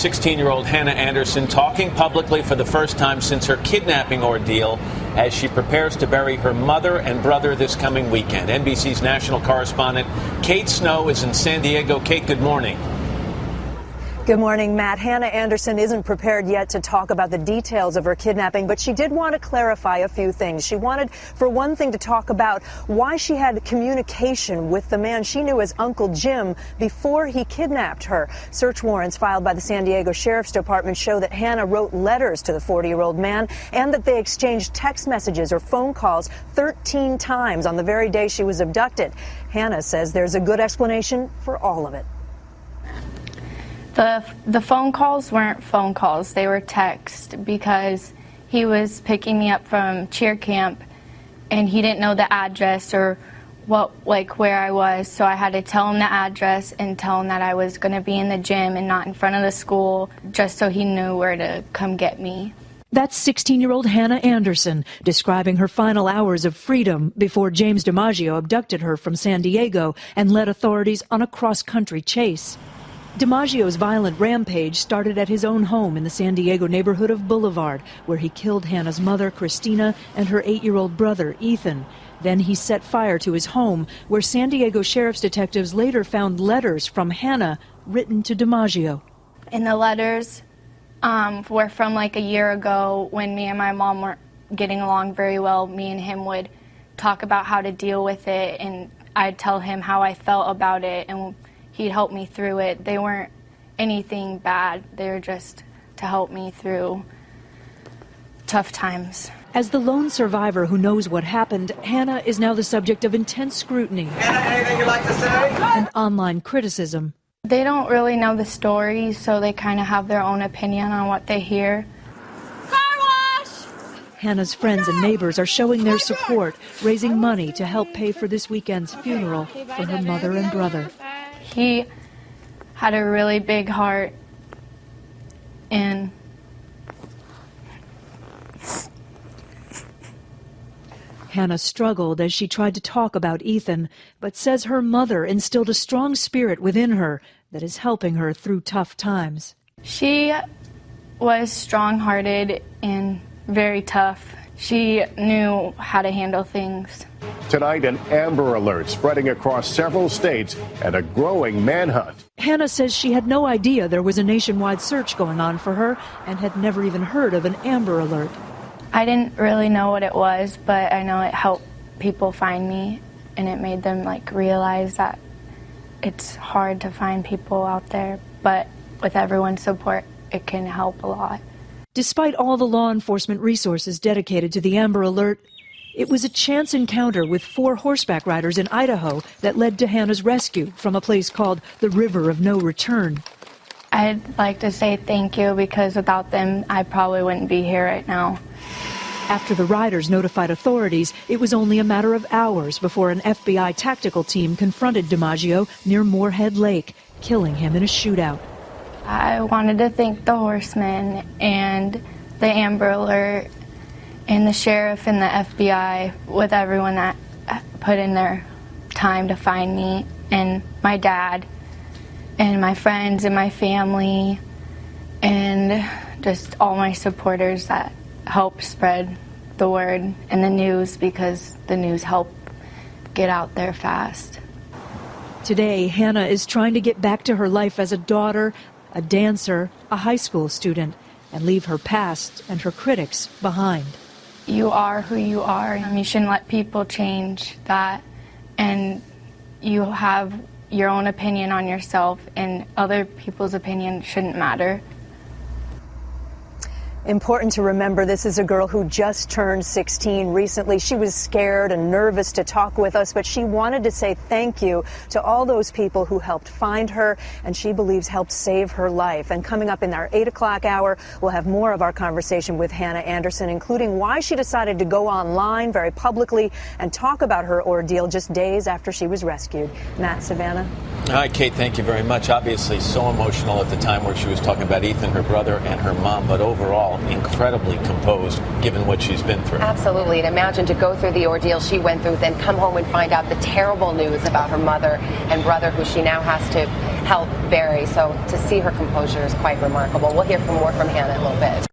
16-year-old Hannah Anderson talking publicly for the first time since her kidnapping ordeal as she prepares to bury her mother and brother this coming weekend. NBC's national correspondent Kate Snow is in San Diego. Kate, good morning. Good morning, Matt. Hannah Anderson isn't prepared yet to talk about the details of her kidnapping, but she did want to clarify a few things. She wanted, for one thing, to talk about why she had communication with the man she knew as Uncle Jim before he kidnapped her. Search warrants filed by the San Diego Sheriff's Department show that Hannah wrote letters to the 40-year-old man and that they exchanged text messages or phone calls 13 times on the very day she was abducted. Hannah says there's a good explanation for all of it. The phone calls weren't phone calls, they were text, because he was picking me up from cheer camp and he didn't know the address or where I was, so I had to tell him the address and tell him that I was going to be in the gym and not in front of the school, just so he knew where to come get me. That's 16-year-old Hannah Anderson describing her final hours of freedom before James DiMaggio abducted her from San Diego and led authorities on a cross-country chase. DiMaggio's violent rampage started at his own home in the San Diego neighborhood of Boulevard, where he killed Hannah's mother, Christina, and her 8-year-old brother, Ethan. Then he set fire to his home, where San Diego sheriff's detectives later found letters from Hannah written to DiMaggio. And the letters were from a year ago when me and my mom weren't getting along very well. Me and him would talk about how to deal with it, and I'd tell him how I felt about it, and he'd help me through it. They weren't anything bad. They were just to help me through tough times. As the lone survivor who knows what happened, Hannah is now the subject of intense scrutiny. Hannah, anything you'd like to say? And online criticism. They don't really know the story, so they kind of have their own opinion on what they hear. Car wash! Hannah's friends and neighbors are showing their support, raising money to help pay for this weekend's funeral for her mother and brother. He had a really big heart, and Hannah struggled as she tried to talk about Ethan, but says her mother instilled a strong spirit within her that is helping her through tough times. She was strong-hearted and very tough. She knew how to handle things. Tonight, an Amber Alert spreading across several states and a growing manhunt. Hannah says she had no idea there was a nationwide search going on for her and had never even heard of an Amber Alert. I didn't really know what it was, but I know it helped people find me, and it made them realize that it's hard to find people out there, but with everyone's support, it can help a lot. Despite all the law enforcement resources dedicated to the Amber Alert, it was a chance encounter with 4 horseback riders in Idaho that led to Hannah's rescue from a place called the River of No Return. I'd like to say thank you, because without them, I probably wouldn't be here right now. After the riders notified authorities, it was only a matter of hours before an FBI tactical team confronted DiMaggio near Moorhead Lake, killing him in a shootout. I wanted to thank the horsemen and the Amber Alert and the sheriff and the FBI, with everyone that put in their time to find me, and my dad and my friends and my family and just all my supporters that help spread the word and the news, because the news help get out there fast. Today, Hannah is trying to get back to her life as a daughter, a dancer, a high school student, and leave her past and her critics behind. You are who you are, and you shouldn't let people change that, and you have your own opinion on yourself, and other people's opinion shouldn't matter. Important to remember, this is a girl who just turned 16 recently. She was scared and nervous to talk with us, but she wanted to say thank you to all those people who helped find her and she believes helped save her life. And coming up in our 8 o'clock hour, we'll have more of our conversation with Hannah Anderson, including why she decided to go online very publicly and talk about her ordeal just days after she was rescued. Matt, Savannah. Hi, Kate. Thank you very much. Obviously so emotional at the time where she was talking about Ethan, her brother, and her mom, but overall, all incredibly composed given what she's been through. Absolutely. And imagine to go through the ordeal she went through, then come home and find out the terrible news about her mother and brother, who she now has to help bury. So to see her composure is quite remarkable. We'll hear more from Hannah in a little bit.